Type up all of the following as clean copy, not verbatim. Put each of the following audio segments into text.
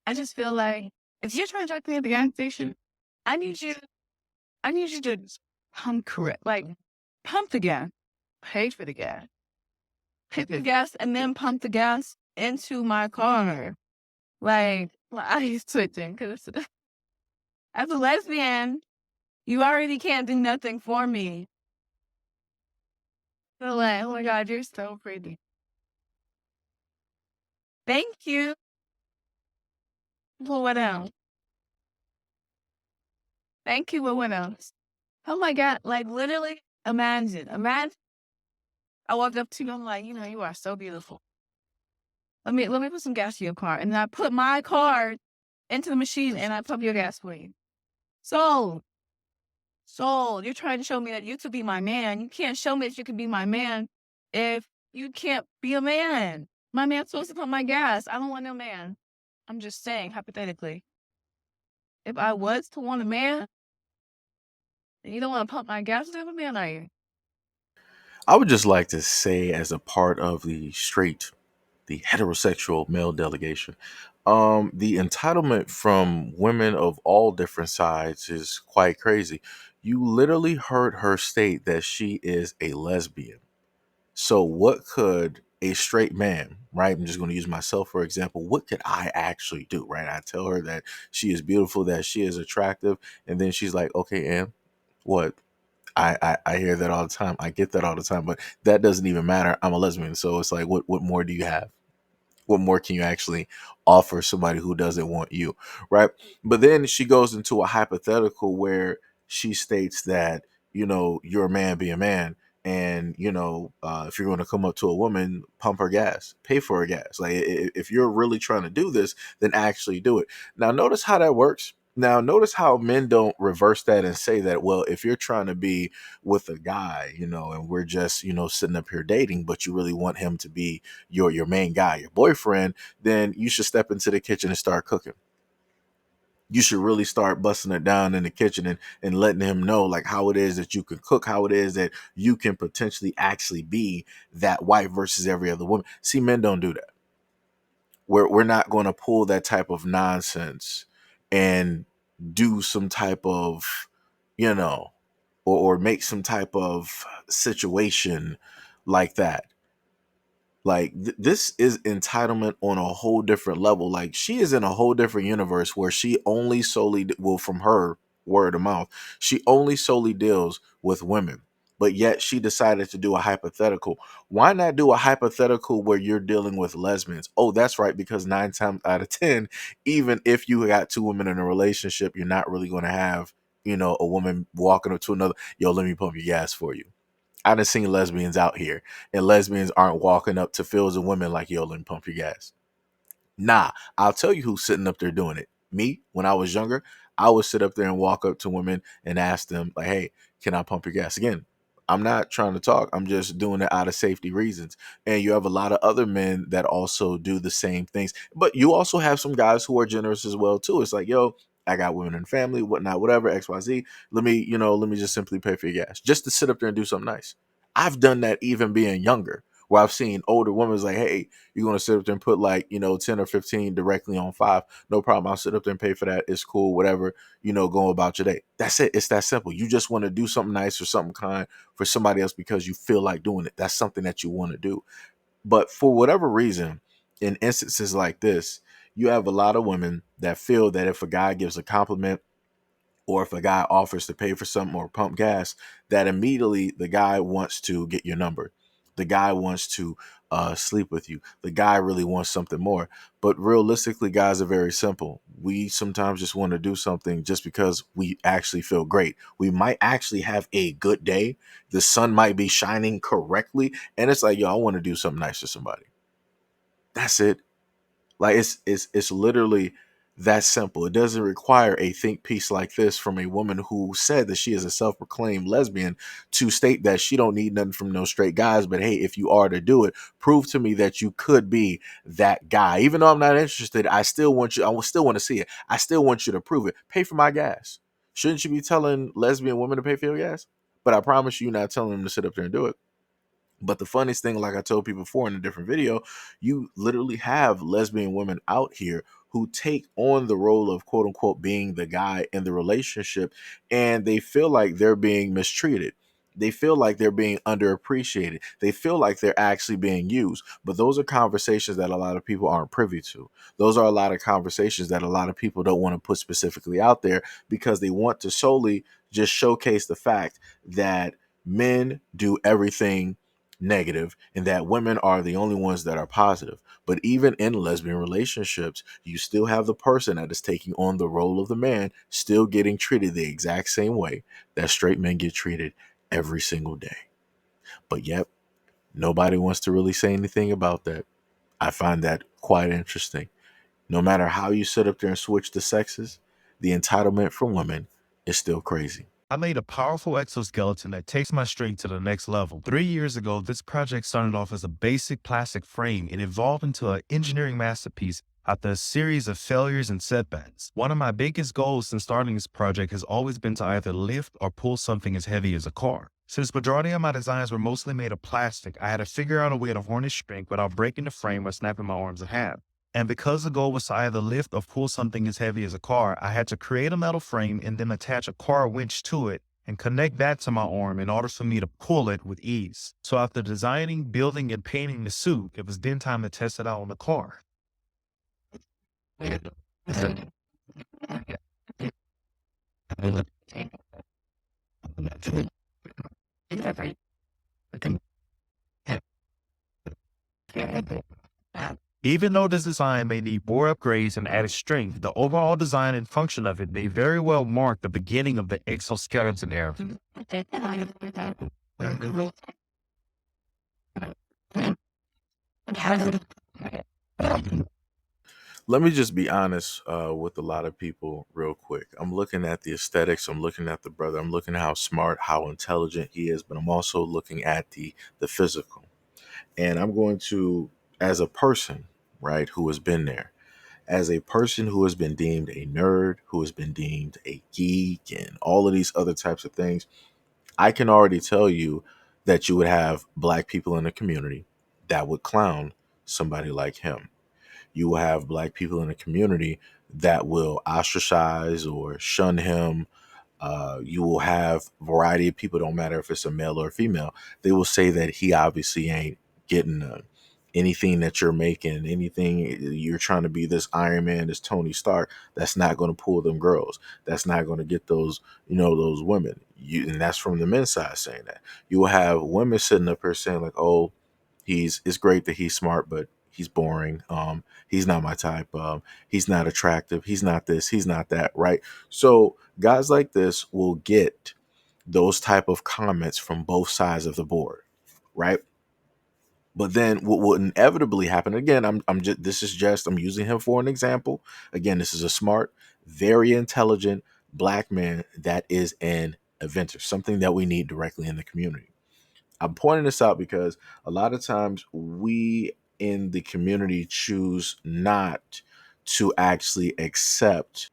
I just feel like if you're trying to talk to me at the gas station, I need you, I need you to pump correct, like pump the gas, pay for the gas, hit the gas, and then pump the gas into my car. Like I used switching because as a lesbian, you already can't do nothing for me. So like, oh my God, you're so pretty. Thank you. For what else? Thank you. For what else? Oh my God, like literally, imagine. I walked up to you, I'm like, you are so beautiful. Let me put some gas in your car. And then I put my card into the machine and I pump your gas for you. Sold. Sold. You're trying to show me that you could be my man. You can't show me that you could be my man if you can't be a man. My man's supposed to pump my gas. I don't want no man. I'm just saying, hypothetically. If I was to want a man, and you don't want to pump my gas, what type of man are you? I would just like to say, as a part of the heterosexual male delegation, the entitlement from women of all different sides is quite crazy. You literally heard her state that she is a lesbian. So, what could a straight man, right? I'm just going to use myself for example. What could I actually do, right? I tell her that she is beautiful, that she is attractive, and then she's like, okay, and what? I hear that all the time. I get that all the time, but that doesn't even matter. I'm a lesbian. So it's like, what more do you have? What more can you actually offer somebody who doesn't want you, right? But then she goes into a hypothetical where she states that, you're a man, be a man. And, if you're going to come up to a woman, pump her gas, pay for her gas. Like, if you're really trying to do this, then actually do it. Now, notice how that works. Now, notice how men don't reverse that and say that, well, if you're trying to be with a guy, and we're just, sitting up here dating, but you really want him to be your main guy, your boyfriend, then you should step into the kitchen and start cooking. You should really start busting it down in the kitchen and letting him know like how it is that you can cook, how it is that you can potentially actually be that wife versus every other woman. See, men don't do that. We're not going to pull that type of nonsense and do some type of, you know, or make some type of situation like that. Like this is entitlement on a whole different level. Like she is in a whole different universe where she only solely, well, from her word of mouth, she only solely deals with women. But yet she decided to do a hypothetical. Why not do a hypothetical where you're dealing with lesbians? Oh, that's right, because 9 times out of 10, even if you got two women in a relationship, you're not really going to have, a woman walking up to another, yo, let me pump your gas for you. I done seen lesbians out here, and lesbians aren't walking up to fields of women like, yo, let me pump your gas. Nah, I'll tell you who's sitting up there doing it. Me, when I was younger, I would sit up there and walk up to women and ask them, like, hey, can I pump your gas? Again, I'm not trying to talk. I'm just doing it out of safety reasons. And you have a lot of other men that also do the same things. But you also have some guys who are generous as well, too. It's like, yo, I got women in the family, whatnot, whatever, XYZ. Let me just simply pay for your gas. Just to sit up there and do something nice. I've done that even being younger, where I've seen older women like, hey, you're going to sit up there and put like, 10 or 15 directly on five. No problem. I'll sit up there and pay for that. It's cool. Whatever, go about your day. That's it. It's that simple. You just want to do something nice or something kind for somebody else because you feel like doing it. That's something that you want to do. But for whatever reason, in instances like this, you have a lot of women that feel that if a guy gives a compliment or if a guy offers to pay for something or pump gas, that immediately the guy wants to get your number. The guy wants to sleep with you. The guy really wants something more. But realistically, guys are very simple. We sometimes just want to do something just because we actually feel great. We might actually have a good day. The sun might be shining correctly. And it's like, yo, I want to do something nice for somebody. That's it. Like it's literally that simple. It doesn't require a think piece like this from a woman who said that she is a self-proclaimed lesbian to state that she don't need nothing from no straight guys. But hey, if you are to do it, prove to me that you could be that guy. Even though I'm not interested, I still want you. I will still want to see it. I still want you to prove it. Pay for my gas. Shouldn't you be telling lesbian women to pay for your gas? But I promise you're not telling them to sit up there and do it. But the funniest thing, like I told people before in a different video, you literally have lesbian women out here who take on the role of quote unquote being the guy in the relationship, and they feel like they're being mistreated. They feel like they're being underappreciated. They feel like they're actually being used. But those are conversations that a lot of people aren't privy to. Those are a lot of conversations that a lot of people don't want to put specifically out there because they want to solely just showcase the fact that men do everything negative and that women are the only ones that are positive. But even in lesbian relationships, you still have the person that is taking on the role of the man still getting treated the exact same way that straight men get treated every single day. But yep, nobody wants to really say anything about that. I find that quite interesting. No matter how you sit up there and switch the sexes, the entitlement from women is still crazy. I made a powerful exoskeleton that takes my strength to the next level. 3 years ago, this project started off as a basic plastic frame and evolved into an engineering masterpiece after a series of failures and setbacks. One of my biggest goals since starting this project has always been to either lift or pull something as heavy as a car. Since majority of my designs were mostly made of plastic, I had to figure out a way to harness strength without breaking the frame or snapping my arms in half. And because the goal was to either lift or pull something as heavy as a car, I had to create a metal frame and then attach a car winch to it and connect that to my arm in order for me to pull it with ease. So after designing, building, and painting the suit, it was then time to test it out on the car. Even though this design may need more upgrades and added strength, the overall design and function of it may very well mark the beginning of the exoskeleton era. Let me just be honest with a lot of people real quick. I'm looking at the aesthetics. I'm looking at the brother. I'm looking at how smart, how intelligent he is, but I'm also looking at the physical. And I'm going to, as a person, right, who has been there, as a person who has been deemed a nerd, who has been deemed a geek, and all of these other types of things, I can already tell you that you would have black people in the community that would clown somebody like him. You will have black people in the community that will ostracize or shun him. You will have variety of people, don't matter if it's a male or a female. They will say that he obviously ain't getting anything that you're making, anything you're trying to be this Iron Man, this Tony Stark. That's not going to pull them girls. That's not going to get those, those women. And that's from the men's side saying that. You will have women sitting up here saying like, "Oh, it's great that he's smart, but he's boring. He's not my type. He's not attractive. He's not this. He's not that." Right. So guys like this will get those type of comments from both sides of the board. Right. But then what will inevitably happen again, I'm just this is just I'm using him for an example. Again, this is a smart, very intelligent black man that is an inventor, something that we need directly in the community. I'm pointing this out because a lot of times we in the community choose not to actually accept,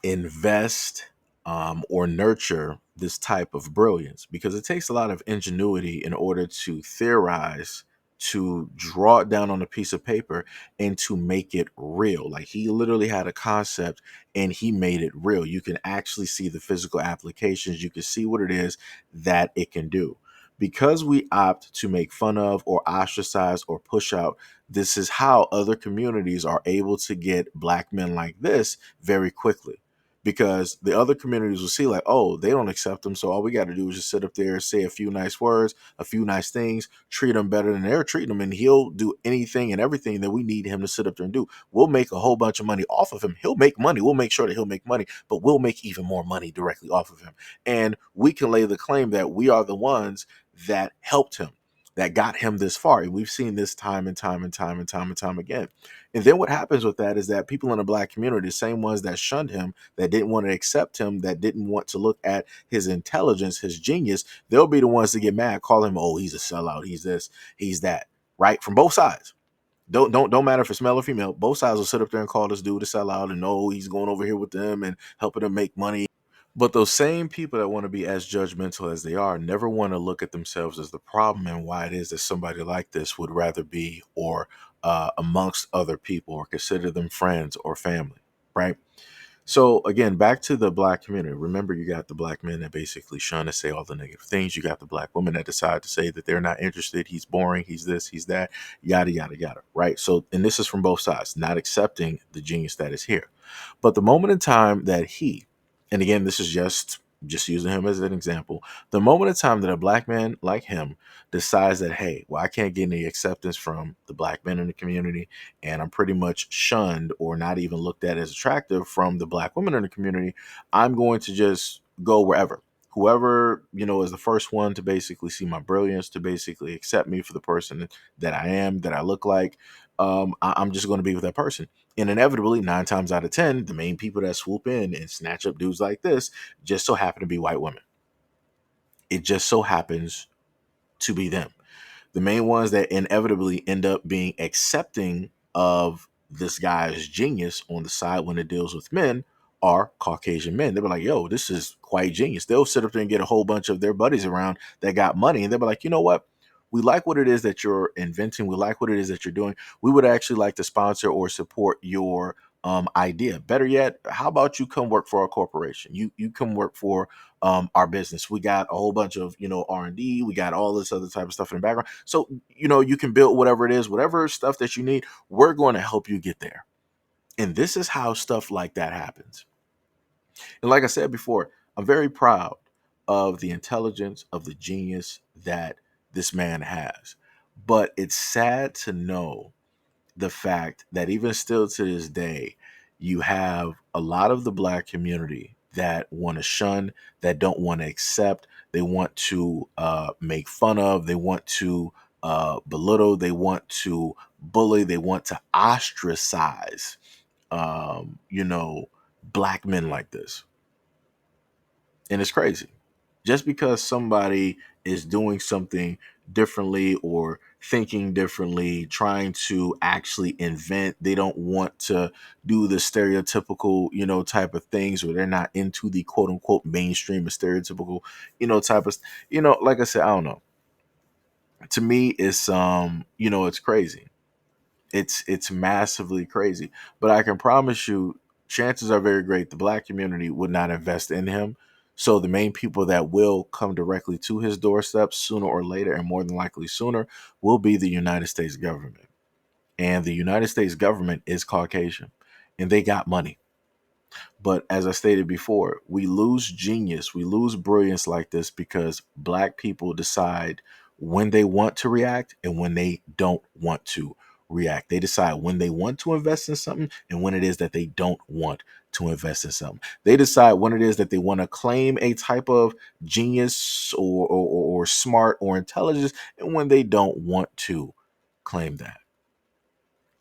invest, or nurture this type of brilliance because it takes a lot of ingenuity in order to theorize, to draw it down on a piece of paper, and to make it real. Like he literally had a concept and he made it real. You can actually see the physical applications, you can see what it is that it can do. Because we opt to make fun of or ostracize or push out, this is how other communities are able to get black men like this very quickly because the other communities will see like, oh, they don't accept him, so all we got to do is just sit up there, say a few nice words, a few nice things, treat him better than they're treating him, and he'll do anything and everything that we need him to sit up there and do. We'll make a whole bunch of money off of him. He'll make money. We'll make sure that he'll make money, but we'll make even more money directly off of him. And we can lay the claim that we are the ones that helped him, that got him this far. And we've seen this time and time and time and time and time again. And then what happens with that is that people in the black community, the same ones that shunned him, that didn't want to accept him, that didn't want to look at his intelligence, his genius, they'll be the ones to get mad, call him, oh, he's a sellout, he's this, he's that, right? From both sides. Don't matter if it's male or female. Both sides will sit up there and call this dude a sellout and no, he's going over here with them and helping them make money. But those same people that want to be as judgmental as they are never want to look at themselves as the problem and why it is that somebody like this would rather be or amongst other people or consider them friends or family, right? So again, back to the black community. Remember, you got the black men that basically shun and say all the negative things. You got the black women that decide to say that they're not interested. He's boring. He's this. He's that. Yada yada yada. Right. So, and this is from both sides, not accepting the genius that is here. But the moment in time that he, and again, this is just using him as an example, the moment in time that a black man like him decides that, hey, well, I can't get any acceptance from the black men in the community, and I'm pretty much shunned or not even looked at as attractive from the black women in the community, I'm going to just go wherever. Whoever, is the first one to basically see my brilliance, to basically accept me for the person that I am, that I look like, I'm just going to be with that person. And inevitably, 9 times out of 10, the main people that swoop in and snatch up dudes like this just so happen to be white women. It just so happens to be them. The main ones that inevitably end up being accepting of this guy's genius on the side when it deals with men are Caucasian men. They'll be like, yo, this is quite genius. They'll sit up there and get a whole bunch of their buddies around that got money. And they'll be like, you know what? We like what it is that you're inventing. We like what it is that you're doing. We would actually like to sponsor or support your idea. Better yet, how about you come work for our corporation? You come work for our business. We got a whole bunch of R&D. We got all this other type of stuff in the background. So you can build whatever it is, whatever stuff that you need. We're going to help you get there. And this is how stuff like that happens. And like I said before, I'm very proud of the intelligence, of the genius that this man has. But it's sad to know the fact that even still to this day, you have a lot of the black community that want to shun, that don't want to accept, they want to make fun of, they want to belittle, they want to bully, they want to ostracize, black men like this. And it's crazy. Just because somebody is doing something differently or thinking differently, trying to actually invent, they don't want to do the stereotypical, type of things, or they're not into the quote unquote mainstream or stereotypical, type of, like I said, I don't know. To me, it's crazy. It's massively crazy. But I can promise you, chances are very great the black community would not invest in him. So the main people that will come directly to his doorstep sooner or later, and more than likely sooner, will be the United States government. And the United States government is Caucasian, and they got money. But as I stated before, we lose genius, we lose brilliance like this because black people decide when they want to react and when they don't want to react. They decide when they want to invest in something and when it is that they don't want to invest in something. They decide when it is that they want to claim a type of genius or smart or intelligence and when they don't want to claim that.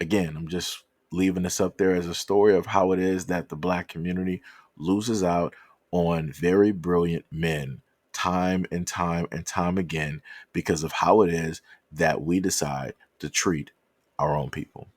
Again, I'm just leaving this up there as a story of how it is that the black community loses out on very brilliant men time and time and time again because of how it is that we decide to treat our own people.